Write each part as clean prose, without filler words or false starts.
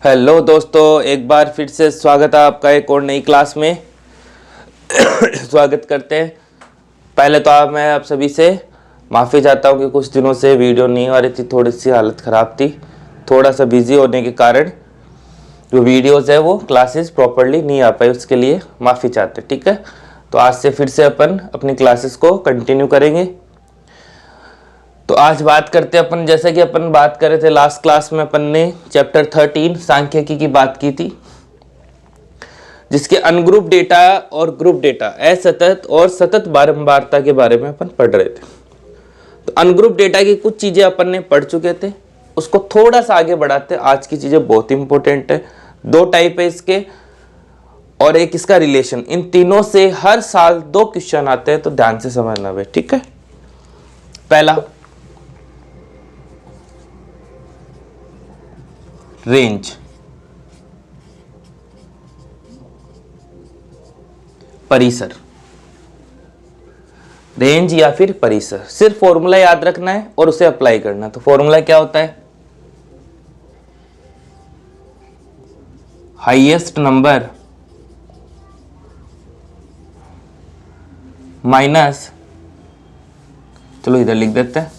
Hello दोस्तों, एक बार फिर से स्वागत है आपका एक और नई क्लास में। स्वागत करते हैं। पहले तो मैं आप सभी से माफ़ी चाहता हूं कि कुछ दिनों से वीडियो नहीं आ रही थी, थोड़ी सी हालत ख़राब थी, थोड़ा सा बिजी होने के कारण जो वीडियोस है वो क्लासेस प्रॉपरली नहीं आ पाई, उसके लिए माफ़ी चाहते हैं। ठीक है, तो आज से फिर से अपन अपनी क्लासेस को कंटिन्यू करेंगे। तो आज बात करते हैं अपन, जैसा कि अपन बात कर रहे थे लास्ट क्लास में, अपन ने चैप्टर 13 सांख्यिकी की बात की थी, जिसके अनग्रुप डेटा और ग्रुप डेटा, असतत और सतत बारंबारता के बारे में अपन पढ़ रहे थे। तो अनग्रुप डेटा की कुछ चीजें अपन ने पढ़ चुके थे, उसको थोड़ा सा आगे बढ़ाते हैं। आज की चीजें बहुत इंपॉर्टेंट है। दो टाइप है इसके और एक इसका रिलेशन। इन तीनों से हर साल 2 क्वेश्चन आते हैं, तो ध्यान से समझना भाई। ठीक है, पहला रेंज, परिसर। रेंज या फिर परिसर, सिर्फ फॉर्मूला याद रखना है और उसे अप्लाई करना है। तो फॉर्मूला क्या होता है? हाईएस्ट नंबर माइनस, चलो इधर लिख देते हैं,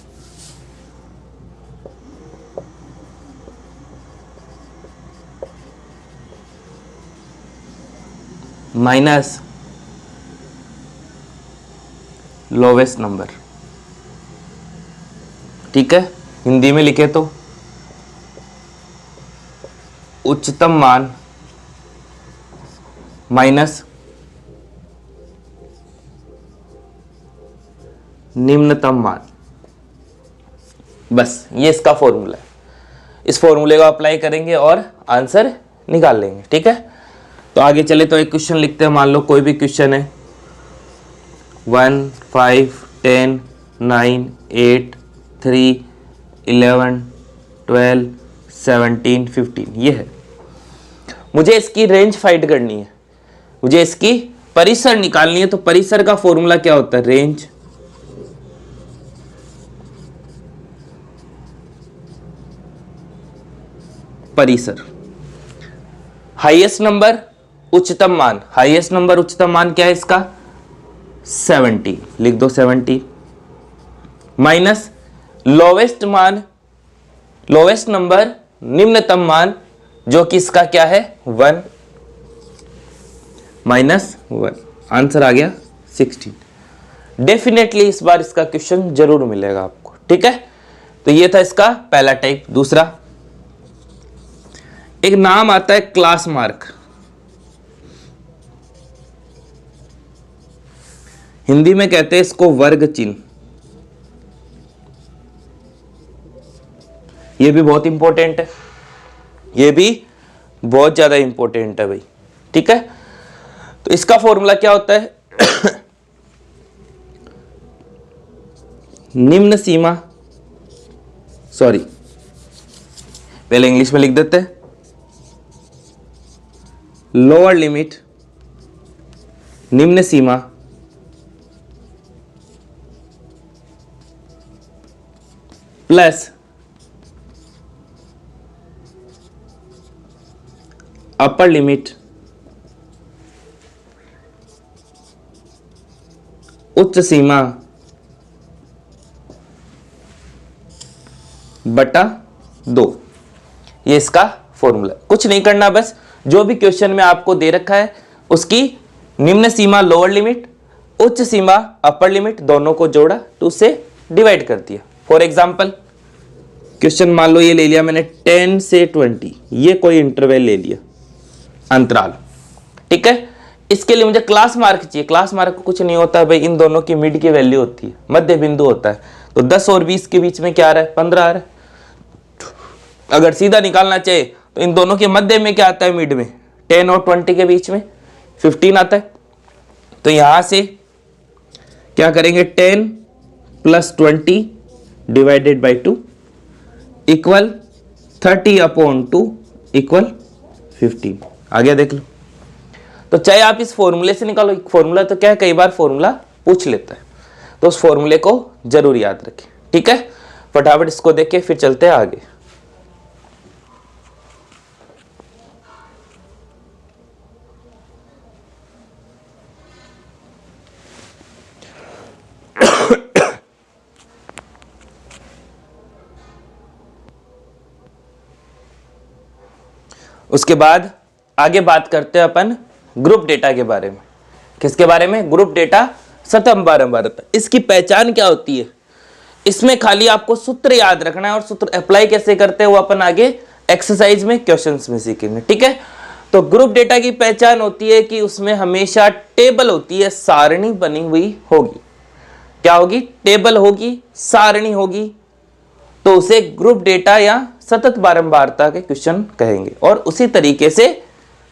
माइनस लोवेस्ट नंबर। ठीक है, हिंदी में लिखे तो उच्चतम मान माइनस निम्नतम मान। बस ये इसका फॉर्मूला है। इस फॉर्मूले को अप्लाई करेंगे और आंसर निकाल लेंगे। ठीक है, तो आगे चले तो एक क्वेश्चन लिखते हैं। मान लो कोई भी क्वेश्चन है, 1, 5, 10, 9, 8, 3, 11, 12, 17, 15 ये है। मुझे इसकी रेंज फाइंड करनी है, मुझे इसकी परिसर निकालनी है। तो परिसर का फॉर्मूला क्या होता है? रेंज परिसर। हाईएस्ट नंबर उच्चतम मान, हाईएस्ट नंबर उच्चतम मान क्या है इसका? 70, लिख दो 70, माइनस लोवेस्ट मान, लोवेस्ट नंबर निम्नतम मान, जो कि इसका क्या है? 1, माइनस 1। आंसर आ गया 16। डेफिनेटली इस बार इसका क्वेश्चन जरूर मिलेगा आपको। ठीक है, तो ये था इसका पहला टाइप। दूसरा, एक नाम आता है क्लास मार्क। हिंदी में कहते हैं इसको वर्ग चिन्ह। ये भी बहुत इंपॉर्टेंट है, ये भी बहुत ज्यादा इंपॉर्टेंट है भाई। ठीक है, तो इसका फॉर्मूला क्या होता है? निम्न सीमा, सॉरी पहले इंग्लिश में लिख देते हैं, लोअर लिमिट निम्न सीमा प्लस अपर लिमिट उच्च सीमा बटा 2। ये इसका फॉर्मूला। कुछ नहीं करना, बस जो भी क्वेश्चन में आपको दे रखा है उसकी निम्न सीमा लोअर लिमिट, उच्च सीमा अपर लिमिट, दोनों को जोड़ा तो उसे डिवाइड कर दिया। फॉर एग्जांपल क्वेश्चन मान लो ये ले लिया मैंने 10 से 20, ये कोई इंटरवल ले लिया, अंतराल। ठीक है, इसके लिए मुझे क्लास मार्क चाहिए। क्लास मार्क कुछ नहीं होता भाई, इन दोनों की मिड की वैल्यू होती है, मध्य बिंदु होता है। तो 10 और 20 के बीच में क्या आ रहा है? 15 आ रहा है। अगर सीधा निकालना चाहे तो इन दोनों के मध्य में क्या आता है? मिड में 10 और 20 के बीच में 15 आता है। तो यहां से क्या करेंगे? 10 plus 20 divided by 2 equal 30/2 equal 15। आ गया, देख लो। तो चाहे आप इस फॉर्मूले से निकालो, फॉर्मूला तो क्या है, कई बार फॉर्मूला पूछ लेता है, तो उस फॉर्मूले को जरूर याद रखें। ठीक है, फटाफट इसको देख के फिर चलते हैं आगे। उसके बाद आगे बात करते हैं अपन ग्रुप डेटा के बारे में। किसके बारे में? ग्रुप डेटा स्तंभारंभ। इसकी पहचान क्या होती है? इसमें खाली आपको सूत्र याद रखना है और सूत्र अप्लाई कैसे करते हैं वो अपन आगे एक्सरसाइज में क्वेश्चंस में सीखेंगे। ठीक है, तो ग्रुप डेटा की पहचान होती है कि उसमें हमेशा टेबल होती है, सारणी बनी हुई होगी। क्या होगी? टेबल होगी, सारणी होगी, तो उसे ग्रुप डेटा या सतत बारंबारता के क्वेश्चन कहेंगे और उसी तरीके से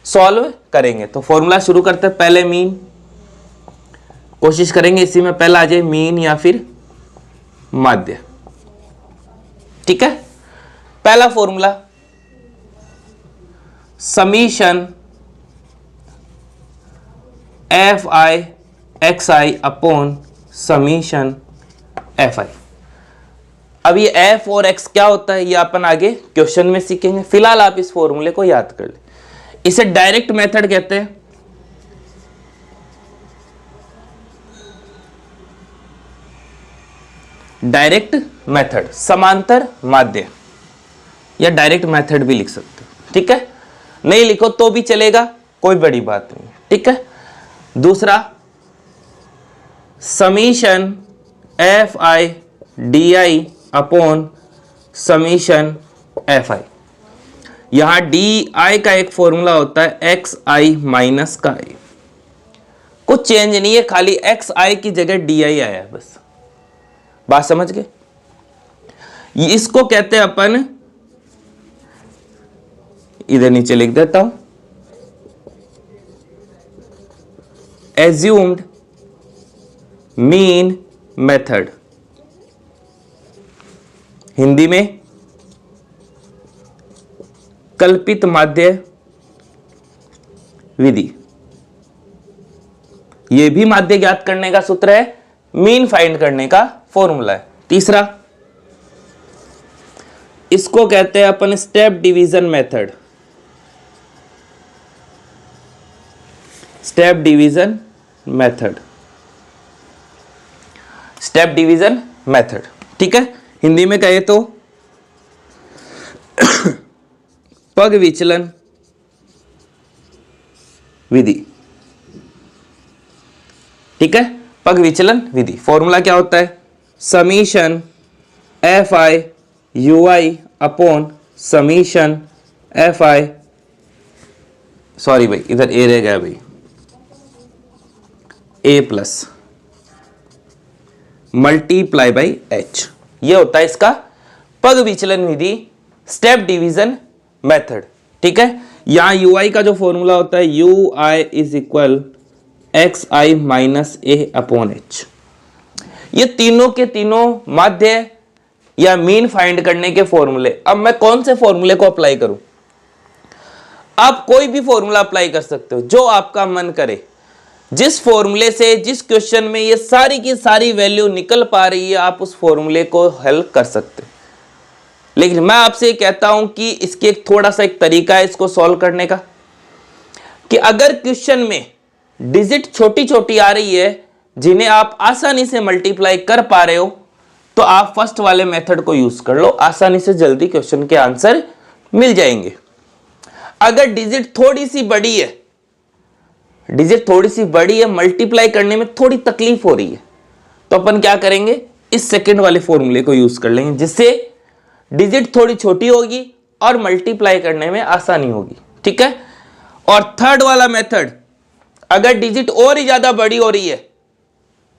सॉल्व करेंगे। तो फॉर्मूला शुरू करते हैं। पहले मीन, कोशिश करेंगे इसी में पहला आ जाए मीन या फिर माध्य। ठीक है, पहला formula summation F I x I upon summation F I. अब ये एफ और एक्स क्या होता है ये अपन आगे क्वेश्चन में सीखेंगे। फिलहाल आप इस फॉर्मूले को याद कर ले। इसे डायरेक्ट मेथड कहते हैं। डायरेक्ट मेथड, समांतर माध्य या डायरेक्ट मेथड भी लिख सकते हो। ठीक है, नहीं लिखो तो भी चलेगा, कोई बड़ी बात नहीं। ठीक है, दूसरा summation F I D I upon summation F I. यहां डी आई का एक फॉर्मूला होता है एक्स आई माइनस का आई, कुछ चेंज नहीं है, खाली एक्स आई की जगह डी आई आया है, बस। बात समझ गए? इसको कहते हैं अपन, इधर नीचे लिख देता हूं, एज्यूम्ड मीन मेथड। हिंदी में कल्पित माध्य विधि। यह भी माध्य ज्ञात करने का सूत्र है, मीन फाइंड करने का फॉर्मूला है। तीसरा, इसको कहते हैं अपन step division method. Step division method, step division method. ठीक है, हिंदी में कहे तो पग विचलन विधि। ठीक है, पग विचलन विधि। फॉर्मूला क्या होता है? Summation F I you I upon summation F I, sorry भाई इधर ए रह गया भाई, ए प्लस मल्टीप्लाई बाई एच। ये होता है इसका पग विचलन विधि, स्टेप डिवीजन मेथड। ठीक है, यहां यू आई का जो फॉर्मूला होता है you I is equal x I minus A upon H. ये तीनों के तीनों माध्य या मीन फाइंड करने के फॉर्मूले। अब मैं कौन से फॉर्मूले को अप्लाई करूं? आप कोई भी फॉर्मूला अप्लाई कर सकते हो जो आपका मन करे। जिस फॉर्मूले से जिस क्वेश्चन में ये सारी की सारी वैल्यू निकल पा रही है आप उस फॉर्मूले को हल कर सकते हो। लेकिन मैं आपसे कहता हूं कि इसके थोड़ा सा एक तरीका है इसको सॉल्व करने का, कि अगर क्वेश्चन में डिजिट छोटी छोटी आ रही है जिन्हें आप आसानी से मल्टीप्लाई कर पा रहे हो तो आप फर्स्ट वाले मेथड को यूज कर लो, आसानी से जल्दी क्वेश्चन के आंसर मिल जाएंगे। अगर डिजिट थोड़ी सी बड़ी है, डिजिट थोड़ी सी बड़ी है, मल्टीप्लाई करने में थोड़ी तकलीफ हो रही है, तो अपन क्या करेंगे? इस सेकंड वाले फॉर्मूले को यूज कर लेंगे, जिससे डिजिट थोड़ी छोटी होगी और मल्टीप्लाई करने में आसानी होगी। ठीक है, और थर्ड वाला मेथड, अगर डिजिट और ही ज्यादा बड़ी हो रही है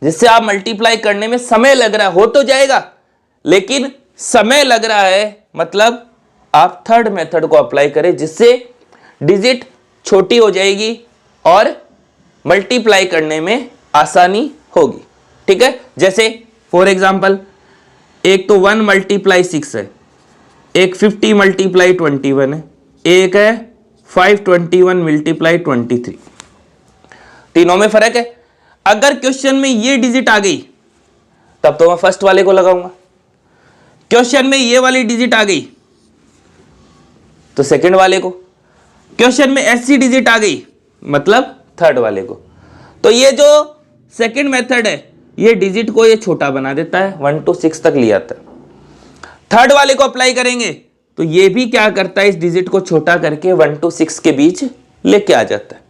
जिससे आप मल्टीप्लाई करने में समय लग रहा है, हो तो जाएगा लेकिन समय लग रहा है, मतलब आप थर्ड मेथड को अप्लाई करें जिससे डिजिट छोटी हो जाएगी और मल्टीप्लाई करने में आसानी होगी। ठीक है, जैसे फॉर एग्जांपल एक तो 1 मल्टीप्लाई 6 है, एक 50 मल्टीप्लाई 21 है, एक है 521 मल्टीप्लाई 23। तीनों में फर्क है। अगर क्वेश्चन में ये डिजिट आ गई तब तो मैं फर्स्ट वाले को लगाऊंगा, क्वेश्चन में ये वाली डिजिट आ गई तो सेकंड वाले को, क्वेश्चन में ऐसी डिजिट आ गई मतलब थर्ड वाले को। तो ये जो सेकंड मेथड है ये डिजिट को ये छोटा बना देता है, 1 to 6 तक ले आता है। थर्ड वाले को अप्लाई करेंगे तो ये भी क्या करता है, इस डिजिट को छोटा करके 1 to 6 के बीच लेके आ जाता है।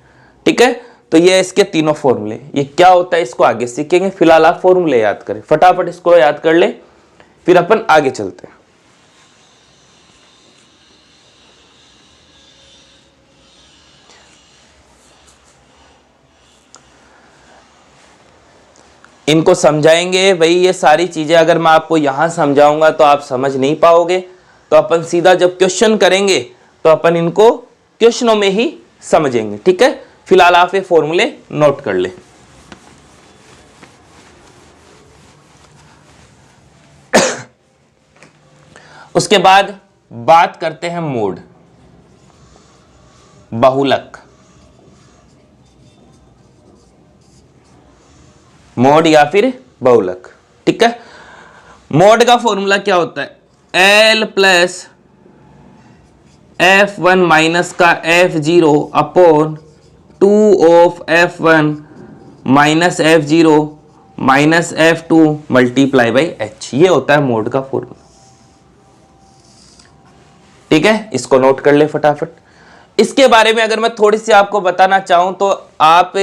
ठीक है, तो ये इसके तीनों फॉर्मूले, ये क्या होता है इसको आगे सीखेंगे। फिलहाल आप फॉर्मूले याद करें, फटाफट इसको याद कर ले, फिर अपन आगे चलते हैं। इनको समझाएंगे भाई। ये सारी चीजें अगर मैं आपको यहां समझाऊंगा तो आप समझ नहीं पाओगे, तो अपन सीधा जब क्वेश्चन करेंगे तो अपन इनको क्वेश्चनों में ही समझेंगे। ठीक है, फिलहाल आप ये फॉर्मूले नोट कर ले। उसके बाद बात करते हैं मोड, बहुलक, मोड या फिर बहुलक। ठीक है, मोड का फॉर्मूला क्या होता है, L प्लस F1 माइनस का F0 upon 2 of F1 minus F0 minus F2 multiply by H, ये होता है मोड का फॉर्मूला। ठीक है, इसको नोट कर ले फटाफट। इसके बारे में अगर मैं थोड़ी सी आपको बताना चाहूं तो आप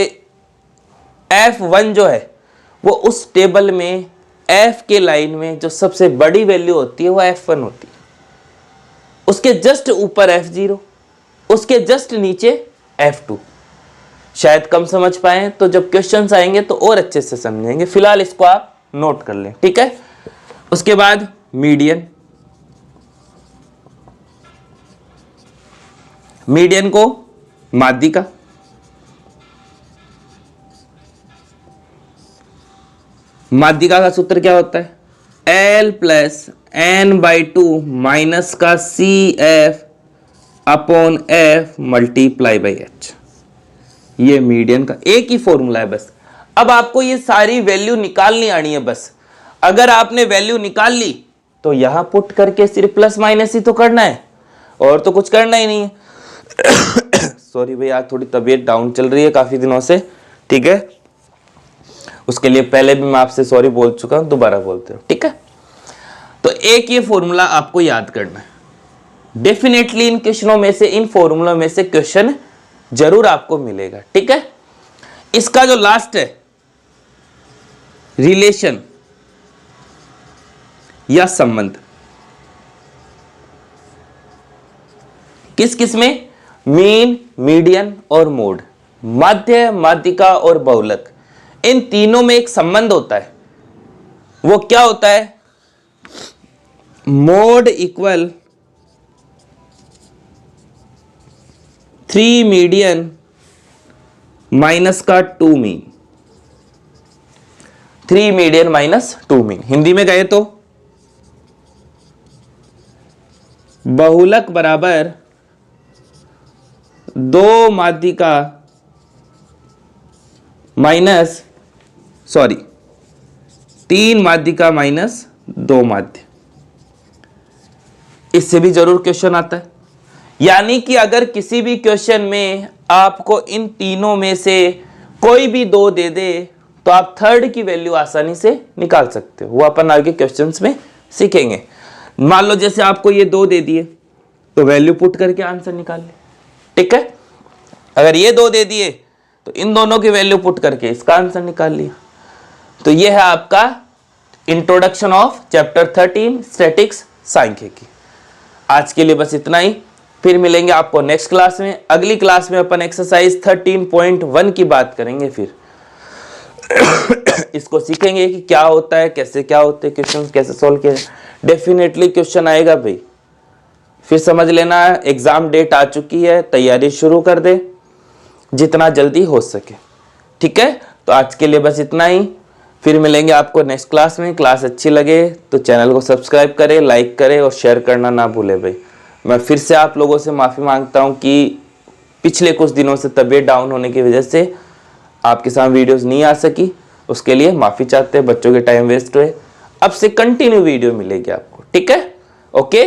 F1 जो है वो उस टेबल में F के लाइन में जो सबसे बड़ी वैल्यू होती है वो F1 होती है, उसके जस्ट ऊपर F0, उसके जस्ट नीचे F2। शायद कम समझ पाए, तो जब क्वेश्चंस आएंगे तो और अच्छे से समझेंगे। फिलहाल इसको आप नोट कर लें। ठीक है, उसके बाद मीडियन, मीडियन को माध्यिका, माध्यिका का सूत्र क्या होता है, L प्लस N/2 माइनस का CF upon F multiply by H, ये मीडियन का एक ही फॉर्मूला है बस। अब आपको ये सारी वैल्यू निकालनी आनी है बस। अगर आपने वैल्यू निकाल ली तो यहां पुट करके सिर्फ प्लस माइनस ही तो करना है, और तो कुछ करना ही नहीं है। सॉरी भैया, आज थोड़ी तबीयत डाउन चल रही है काफी दिनों से। ठीक है, उसके लिए पहले भी मैं आपसे सॉरी बोल चुका हूं, दोबारा बोलते हो। ठीक है, तो एक ये फॉर्मूला आपको याद करना है। डेफिनेटली इन क्वेश्चनों में से, इन फॉर्मूलों में से क्वेश्चन जरूर आपको मिलेगा। ठीक है, इसका जो लास्ट है रिलेशन या संबंध, किस किस में, मीन, मीडियन और मोड, माध्य, माध्यिका और बहुलक, इन तीनों में एक संबंध होता है। वो क्या होता है, मोड इक्वल 3 मीडियन माइनस का 2 mean, 3 median minus 2 mean. Hindi में गए तो बहुलक बराबर 2 माध्यिका माइनस 3 माध्यिका माइनस 2 माध्य। इससे भी जरूर क्वेश्चन आता है। यानी कि अगर किसी भी क्वेश्चन में आपको इन तीनों में से कोई भी 2 दे दे तो आप थर्ड की वैल्यू आसानी से निकाल सकते हो। वो अपन आगे क्वेश्चंस में सीखेंगे। मान लो जैसे आपको ये 2 दे दिए तो वैल्यू पुट करके आंसर निकाल ले। ठीक है, अगर ये 2 दे दिए तो इन दोनों की वैल्यू पुट करके इसका आंसर निकाल लिया। तो ये है आपका इंट्रोडक्शन ऑफ चैप्टर 13 स्टैटिक्स सांख्यिकी। आज के लिए बस इतना ही, फिर मिलेंगे आपको नेक्स्ट क्लास में। अगली क्लास में अपन एक्सरसाइज 13.1 की बात करेंगे। फिर इसको सीखेंगे कि क्या होता है, कैसे क्या होते हैं क्वेश्चंस, कैसे सॉल्व किए। डेफिनेटली क्वेश्चन आएगा भाई, फिर समझ लेना। एग्जाम डेट आ चुकी है, तैयारी शुरू कर दे जितना जल्दी हो सके। ठीक है, तो आज के लिए बस इतना ही, फिर मिलेंगे आपको नेक्स्ट क्लास में। क्लास अच्छी लगे तो चैनल को सब्सक्राइब करें, लाइक करें और शेयर करना ना भूले भाई। मैं फिर से आप लोगों से माफ़ी मांगता हूं कि पिछले कुछ दिनों से तबीयत डाउन होने की वजह से आपके सामने वीडियोस नहीं आ सकी, उसके लिए माफ़ी चाहते हैं। बच्चों के टाइम वेस्ट हुए। अब से कंटिन्यू वीडियो मिलेगी आपको। ठीक है, ओके।